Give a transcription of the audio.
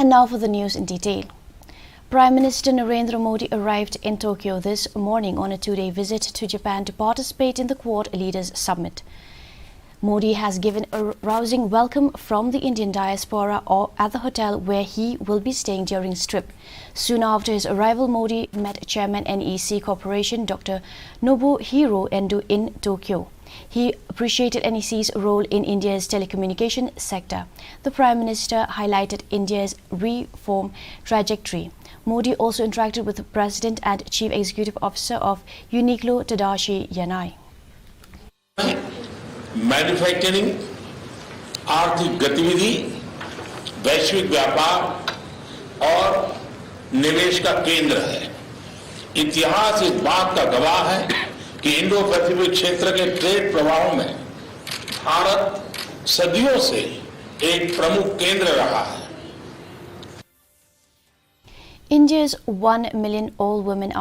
And now for the news in detail. Prime Minister Narendra Modi arrived in Tokyo this morning on a two-day visit to Japan to participate in the Quad Leaders Summit. Modi has given a rousing welcome from the Indian diaspora at the hotel where he will be staying during his trip. Soon after his arrival, Modi met Chairman NEC Corporation Dr. Nobuhiro Endo in Tokyo. He appreciated NEC's role in India's telecommunication sector. The Prime Minister highlighted India's reform trajectory. Modi also interacted with the President and Chief Executive Officer of Uniqlo, Tadashi Yanai. Manufacturing, आर्थिक गतिविधि, वैश्विक व्यापार और निवेश का केंद्र है। इतिहास इस बात का गवाह है कि इंडो पैसिफिक क्षेत्र के ट्रेड प्रवाहों में भारत सदियों से एक प्रमुख केंद्र रहा है। India's 1 million all women